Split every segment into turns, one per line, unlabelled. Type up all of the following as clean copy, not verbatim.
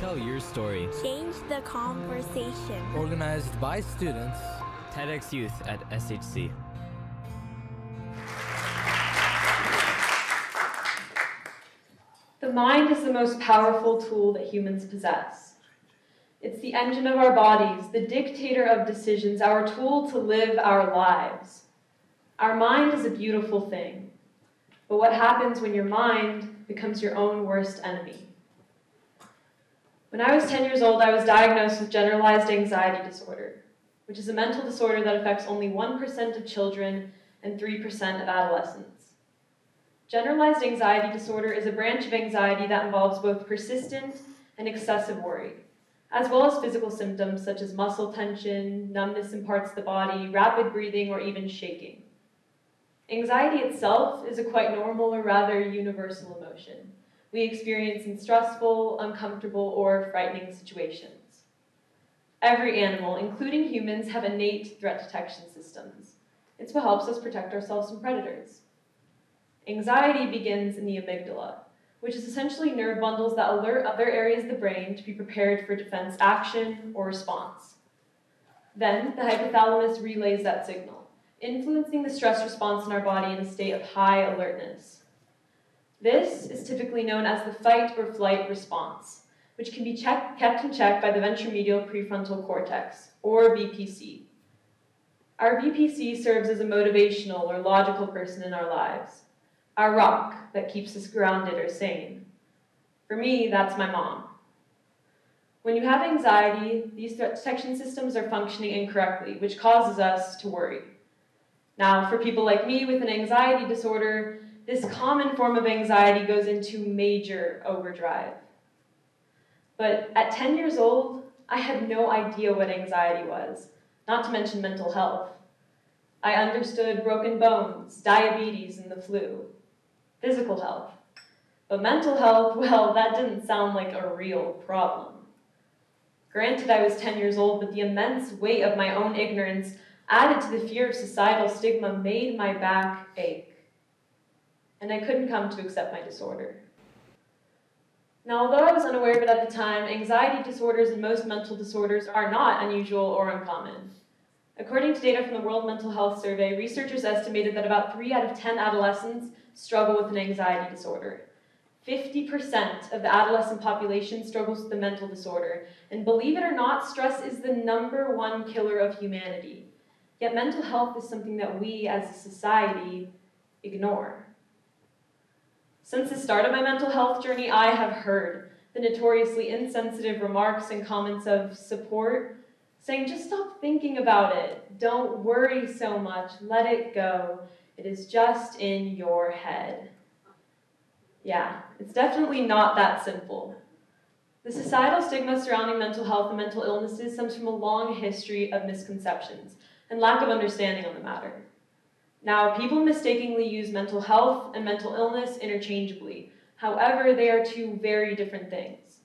Tell your story.
Change the conversation.
Organized by students.
TEDxYouth at SHC.
The mind is the most powerful tool that humans possess. It's the engine of our bodies, the dictator of decisions, our tool to live our lives. Our mind is a beautiful thing. But what happens when your mind becomes your own worst enemy? When I was 10 years old, I was diagnosed with generalized anxiety disorder, which is a mental disorder that affects only 1% of children and 3% of adolescents. Generalized anxiety disorder is a branch of anxiety that involves both persistent and excessive worry, as well as physical symptoms such as muscle tension, numbness in parts of the body, rapid breathing, or even shaking. Anxiety itself is a quite normal or rather universal emotion we experience in stressful, uncomfortable, or frightening situations. Every animal, including humans, have innate threat detection systems. It's what helps us protect ourselves from predators. Anxiety begins in the amygdala, which is essentially nerve bundles that alert other areas of the brain to be prepared for defense action or response. Then, the hypothalamus relays that signal, influencing the stress response in our body in a state of high alertness. This is typically known as the fight or flight response, which can be kept in check by the ventromedial prefrontal cortex, or VPC. Our VPC serves as a motivational or logical person in our lives, our rock that keeps us grounded or sane. For me, that's my mom. When you have anxiety, these threat detection systems are functioning incorrectly, which causes us to worry. Now, for people like me with an anxiety disorder, this common form of anxiety goes into major overdrive. But at 10 years old, I had no idea what anxiety was, not to mention mental health. I understood broken bones, diabetes, and the flu. Physical health. But mental health, well, that didn't sound like a real problem. Granted, I was 10 years old, but the immense weight of my own ignorance added to the fear of societal stigma made my back ache. And I couldn't come to accept my disorder. Now, although I was unaware of it at the time, anxiety disorders and most mental disorders are not unusual or uncommon. According to data from the World Mental Health Survey, researchers estimated that about 3 out of 10 adolescents struggle with an anxiety disorder. 50% of the adolescent population struggles with a mental disorder, and believe it or not, stress is the #1 killer of humanity. Yet mental health is something that we as a society ignore. Since the start of my mental health journey, I have heard the notoriously insensitive remarks and comments of support saying, just stop thinking about it. Don't worry so much. Let it go. It is just in your head. Yeah, it's definitely not that simple. The societal stigma surrounding mental health and mental illnesses stems from a long history of misconceptions and lack of understanding on the matter. Now, people mistakenly use mental health and mental illness interchangeably. However, they are two very different things.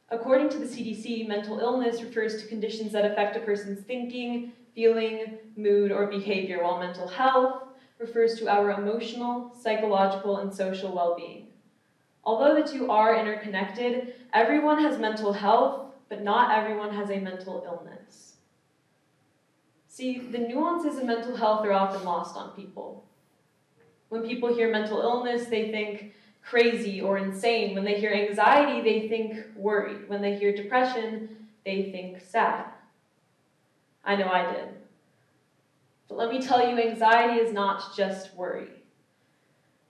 According to the CDC, mental illness refers to conditions that affect a person's thinking, feeling, mood, or behavior, while mental health refers to our emotional, psychological, and social well-being. Although the two are interconnected, everyone has mental health, but not everyone has a mental illness. See, the nuances of mental health are often lost on people. When people hear mental illness, they think crazy or insane. When they hear anxiety, they think worried. When they hear depression, they think sad. I know I did. But let me tell you, anxiety is not just worry.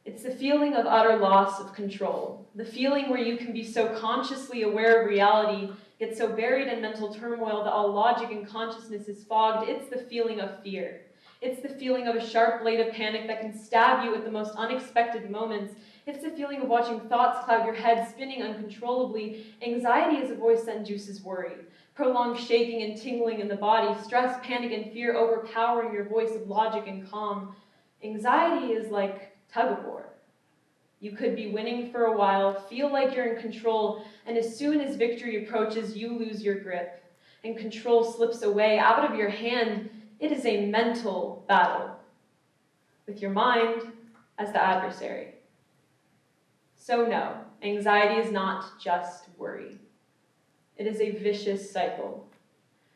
It's the feeling of utter loss of control, the feeling where you can be so consciously aware of reality, yet so buried in mental turmoil that all logic and consciousness is fogged. It's the feeling of fear. It's the feeling of a sharp blade of panic that can stab you at the most unexpected moments. It's the feeling of watching thoughts cloud your head, spinning uncontrollably. Anxiety is a voice that induces worry, prolonged shaking and tingling in the body, stress, panic, and fear overpowering your voice of logic and calm. Anxiety is like tug-of-war. You could be winning for a while, feel like you're in control, and as soon as victory approaches, you lose your grip, and control slips away out of your hand. It is a mental battle, with your mind as the adversary. So no, anxiety is not just worry. It is a vicious cycle.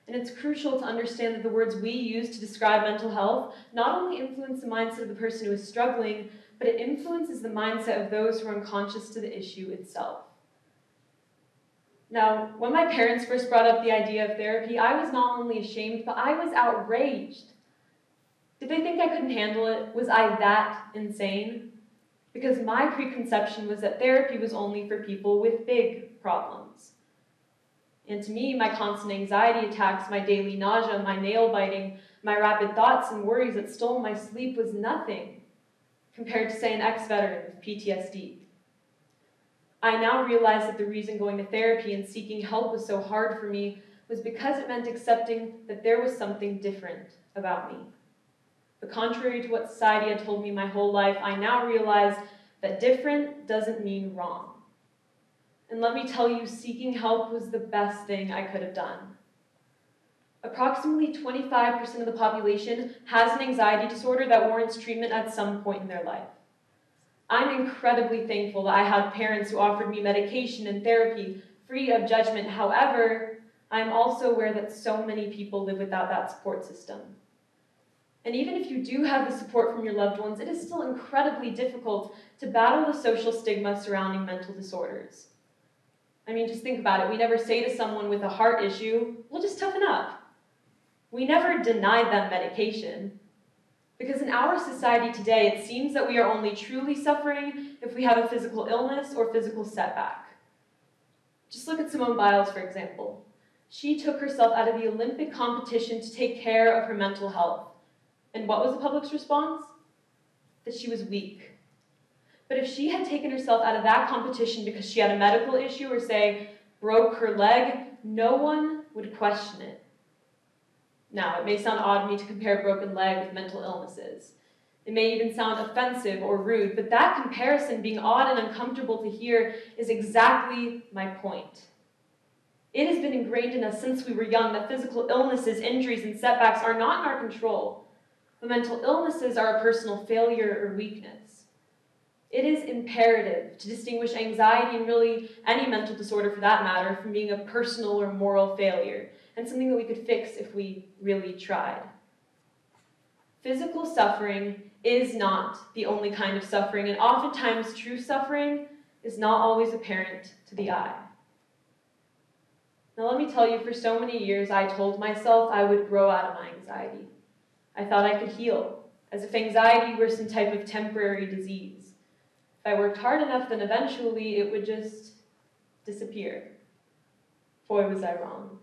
And it's crucial to understand that the words we use to describe mental health not only influence the mindset of the person who is struggling, but it influences the mindset of those who are unconscious to the issue itself. Now, when my parents first brought up the idea of therapy, I was not only ashamed, but I was outraged. Did they think I couldn't handle it? Was I that insane? Because my preconception was that therapy was only for people with big problems. And to me, my constant anxiety attacks, my daily nausea, my nail biting, my rapid thoughts and worries that stole my sleep was nothing compared to, say, an ex-veteran with PTSD. I now realize that the reason going to therapy and seeking help was so hard for me was because it meant accepting that there was something different about me. But contrary to what society had told me my whole life, I now realize that different doesn't mean wrong. And let me tell you, seeking help was the best thing I could have done. Approximately 25% of the population has an anxiety disorder that warrants treatment at some point in their life. I'm incredibly thankful that I had parents who offered me medication and therapy free of judgment. However, I'm also aware that so many people live without that support system. And even if you do have the support from your loved ones, it is still incredibly difficult to battle the social stigma surrounding mental disorders. I mean, just think about it. We never say to someone with a heart issue, well, just toughen up. We never deny them medication. Because in our society today, it seems that we are only truly suffering if we have a physical illness or physical setback. Just look at Simone Biles, for example. She took herself out of the Olympic competition to take care of her mental health. And what was the public's response? That she was weak. But if she had taken herself out of that competition because she had a medical issue or, say, broke her leg, no one would question it. Now, it may sound odd to me to compare a broken leg with mental illnesses. It may even sound offensive or rude, but that comparison, being odd and uncomfortable to hear, is exactly my point. It has been ingrained in us since we were young that physical illnesses, injuries, and setbacks are not in our control, but mental illnesses are a personal failure or weakness. It is imperative to distinguish anxiety and really any mental disorder for that matter from being a personal or moral failure and something that we could fix if we really tried. Physical suffering is not the only kind of suffering, and oftentimes true suffering is not always apparent to the eye. Now let me tell you, for so many years I told myself I would grow out of my anxiety. I thought I could heal, as if anxiety were some type of temporary disease. If I worked hard enough, then eventually it would just disappear. Boy, was I wrong.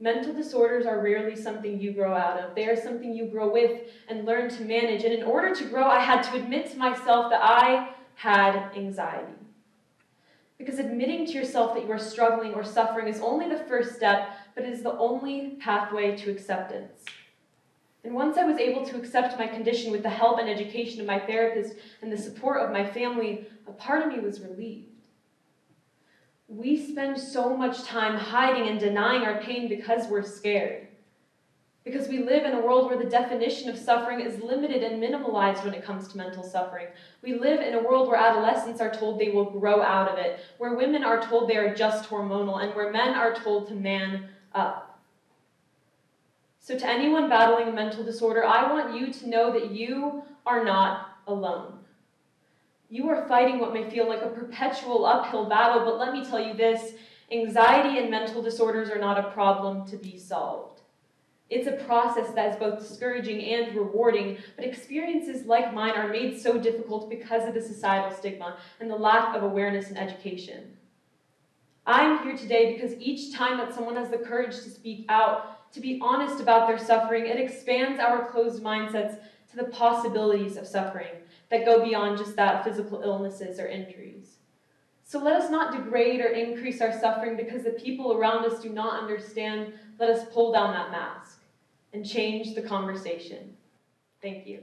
Mental disorders are rarely something you grow out of. They are something you grow with and learn to manage. And in order to grow, I had to admit to myself that I had anxiety. Because admitting to yourself that you are struggling or suffering is only the first step, but it is the only pathway to acceptance. And once I was able to accept my condition with the help and education of my therapist and the support of my family, a part of me was relieved. We spend so much time hiding and denying our pain because we're scared. Because we live in a world where the definition of suffering is limited and minimalized when it comes to mental suffering. We live in a world where adolescents are told they will grow out of it, where women are told they are just hormonal, and where men are told to man up. So to anyone battling a mental disorder, I want you to know that you are not alone. You are fighting what may feel like a perpetual uphill battle, but let me tell you this, anxiety and mental disorders are not a problem to be solved. It's a process that is both discouraging and rewarding, but experiences like mine are made so difficult because of the societal stigma and the lack of awareness and education. I'm here today because each time that someone has the courage to speak out, to be honest about their suffering, it expands our closed mindsets to the possibilities of suffering that go beyond just that physical illnesses or injuries. So let us not degrade or increase our suffering because the people around us do not understand. Let us pull down that mask and change the conversation. Thank you.